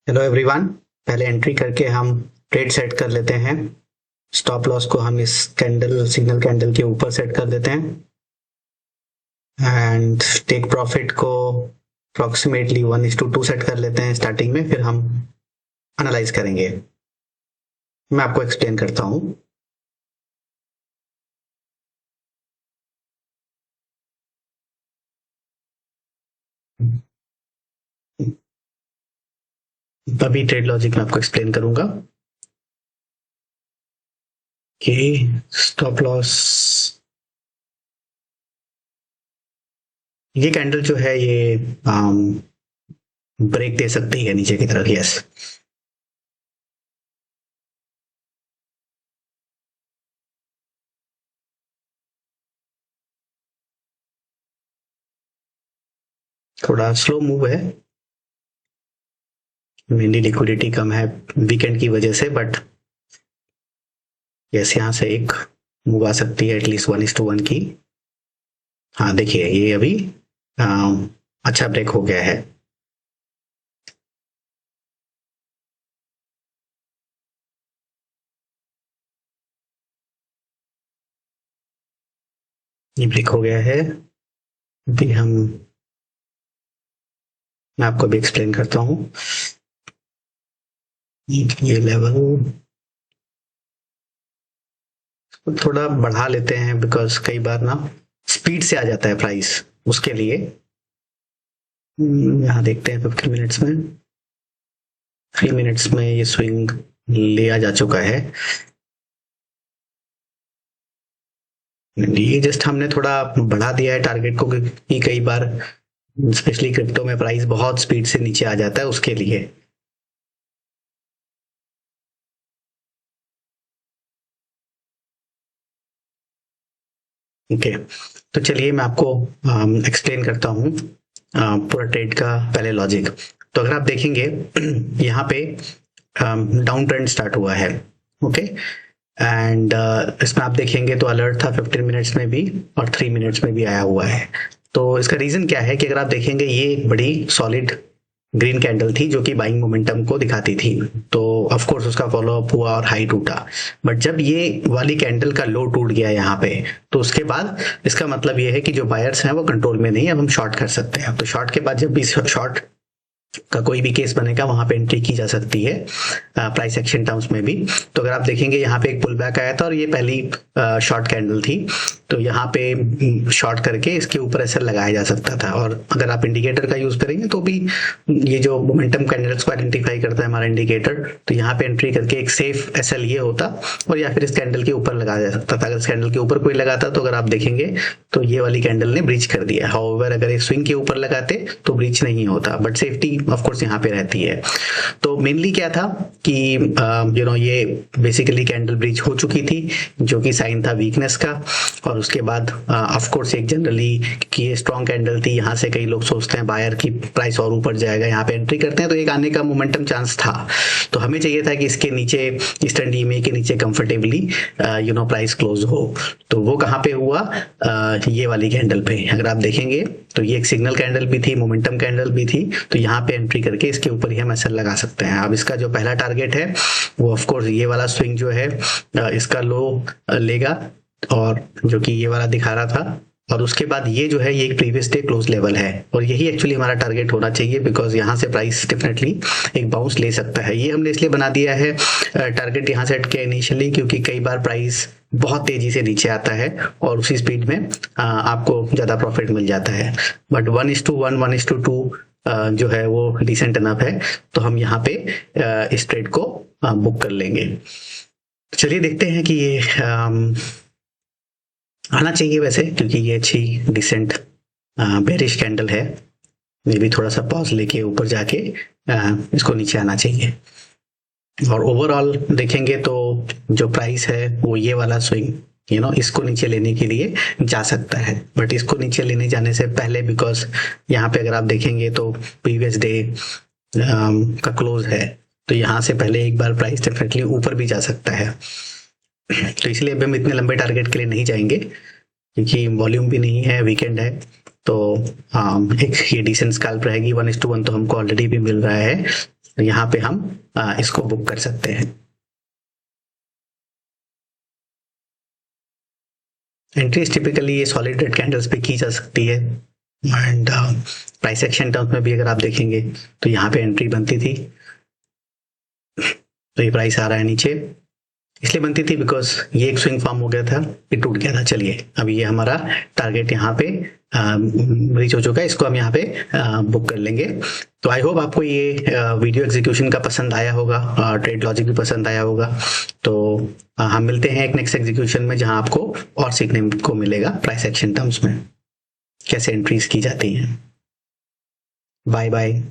Hello everyone. पहले entry करके हम ट्रेड सेट कर लेते हैं। स्टॉप लॉस को हम इस कैंडल सिग्नल कैंडल के ऊपर सेट कर देते हैं एंड टेक प्रॉफिट को अप्रोक्सीमेटली 1:2 सेट कर लेते हैं स्टार्टिंग में, फिर हम एनालाइज करेंगे। मैं आपको एक्सप्लेन करता हूँ। अभी ट्रेड लॉजिक में आपको एक्सप्लेन करूंगा कि स्टॉप लॉस, ये कैंडल जो है ये ब्रेक दे सकती है नीचे की तरफ। यस, थोड़ा स्लो मूव है, मेनली लिक्विडिटी कम है वीकेंड की वजह से, बट यस यहाँ से एक मूव आ सकती है एटलीस्ट 1:1 की। हाँ देखिए, ये अभी अच्छा ब्रेक हो गया है। ये ब्रेक हो गया है। अभी मैं आपको भी एक्सप्लेन करता हूँ। ये लेवल थोड़ा बढ़ा लेते हैं बिकॉज कई बार ना स्पीड से आ जाता है प्राइस, उसके लिए यहाँ देखते हैं 15 मिनट्स में, 3 मिनट्स में ये स्विंग लिया जा चुका है। ये जस्ट हमने थोड़ा बढ़ा दिया है टारगेट को, क्योंकि कई बार स्पेशली क्रिप्टो में प्राइस बहुत स्पीड से नीचे आ जाता है, उसके लिए। ओके, तो चलिए मैं आपको एक्सप्लेन करता हूँ पूरा ट्रेड का पहले लॉजिक। तो अगर आप देखेंगे यहाँ पे डाउन ट्रेंड स्टार्ट हुआ है, ओके, एंड इसमें आप देखेंगे तो अलर्ट था 15 मिनट्स में भी और 3 मिनट्स में भी आया हुआ है। तो इसका रीजन क्या है कि अगर आप देखेंगे ये एक बड़ी सॉलिड ग्रीन कैंडल थी जो कि बाइंग मोमेंटम को दिखाती थी, तो ऑफ कोर्स उसका फॉलो अप हुआ और हाई टूटा। बट जब ये वाली कैंडल का लो टूट गया यहाँ पे, तो उसके बाद इसका मतलब ये है कि जो बायर्स हैं वो कंट्रोल में नहीं, अब हम शॉर्ट कर सकते हैं। तो शॉर्ट के बाद जब भी शॉर्ट का कोई भी केस बनेगा वहां पे एंट्री की जा सकती है प्राइस एक्शन टर्म्स में भी। तो अगर आप देखेंगे यहाँ पे एक पुल बैक आया था और ये पहली शॉर्ट कैंडल थी, तो यहाँ पे शॉर्ट करके इसके ऊपर एसएल लगाया जा सकता था। और अगर आप इंडिकेटर का यूज करेंगे तो भी ये जो मोमेंटम कैंडल्स को आइडेंटिफाई करता है हमारा इंडिकेटर, तो यहाँ पे एंट्री करके एक सेफ एसएल ये होता, और या फिर इस कैंडल के ऊपर लगाया जा सकता था। अगर इस कैंडल के ऊपर कोई लगाता तो अगर आप देखेंगे तो ये वाली कैंडल ने ब्रीच कर दिया। हाउएवर अगर ये स्विंग के ऊपर लगाते तो ब्रीच नहीं होता, बट सेफ्टी ऑफ कोर्स यहाँ पे रहती है। तो मेनली क्या था कि ये बेसिकली कैंडल ब्रीच हो चुकी थी, जो कि साइन था वीकनेस का। और उसके बाद ऑफ कोर्स एक जनरली कि ये स्ट्रॉन्ग कैंडल थी, यहाँ से कई लोग सोचते हैं बायर की प्राइस और ऊपर जाएगा, यहाँ पे एंट्री करते हैं, तो एक आने का मोमेंटम चांस था। तो हमें चाहिए था कि इसके नीचे ईस्टर्न ईएमए के नीचे कंफर्टेबली प्राइस क्लोज हो। तो वो कहाँ पे हुआ, ये वाली कैंडल पे। अगर आप देखेंगे तो ये एक सिग्नल कैंडल भी थी, मोमेंटम कैंडल भी थी, तो यहाँ पे एंट्री करके इसके ऊपर ही हम एसएल लगा सकते हैं। अब इसका जो पहला टारगेट है वो ऑफ कोर्स ये वाला स्विंग जो है इसका लो लेगा, और जो कि ये वाला दिखा रहा था। और उसके बाद ये जो है ये एक प्रीवियस डे क्लोज लेवल है, और यही एक्चुअली हमारा टारगेट होना चाहिए, बिकॉज यहाँ से प्राइस डेफिनेटली एक बाउंस ले सकता है। ये हमने इसलिए बना दिया है टारगेट यहाँ सेट किया इनिशियली, क्योंकि कई बार प्राइस बहुत तेजी से नीचे आता है और उसी स्पीड में आपको ज्यादा प्रॉफिट मिल जाता है। बट 1:1 1:2 जो है वो डिसेंट इनफ है, तो हम यहाँ पे इस ट्रेड को बुक कर लेंगे। चलिए देखते हैं कि ये आना चाहिए वैसे, क्योंकि ये अच्छी डिसेंट बेरिश कैंडल है। मे भी थोड़ा सा पॉज लेके ऊपर जाके इसको नीचे आना चाहिए। और ओवरऑल देखेंगे तो जो प्राइस है वो ये वाला स्विंग इसको नीचे लेने के लिए जा सकता है, बट इसको नीचे लेने जाने से पहले, बिकॉज यहाँ पे अगर आप देखेंगे तो प्रीवियस डे का क्लोज है, तो यहाँ से पहले एक बार प्राइस डेफिनेटली ऊपर भी जा सकता है। तो इसलिए अभी हम इतने लंबे टारगेट के लिए नहीं जाएंगे, क्योंकि वॉल्यूम भी नहीं है, वीकेंड है। तो एक ये डिसेंट स्कैल्प रहेगी। 1:1 तो हमको ऑलरेडी भी मिल रहा है, तो यहाँ पे हम इसको बुक कर सकते हैं। एंट्रीज टिपिकली ये सॉलिड रेड कैंडल्स पे की जा सकती है, एंड प्राइस एक्शन टर्म्स में भी अगर आप देखेंगे तो यहाँ पे एंट्री बनती थी, तो ये प्राइस आ रहा है नीचे, इसलिए बनती थी बिकॉज ये एक स्विंग फॉर्म हो गया था, ये टूट गया था। चलिए अभी ये हमारा टारगेट यहाँ पे रीच हो चुका है, इसको हम यहाँ पे बुक कर लेंगे। तो आई होप आपको ये वीडियो एग्जीक्यूशन का पसंद आया होगा, ट्रेड लॉजिक भी पसंद आया होगा। तो हम मिलते हैं एक नेक्स्ट एग्जीक्यूशन में, जहां आपको और सीखने को मिलेगा प्राइस एक्शन टर्म्स में कैसे एंट्रीज की जाती हैं। Bye bye.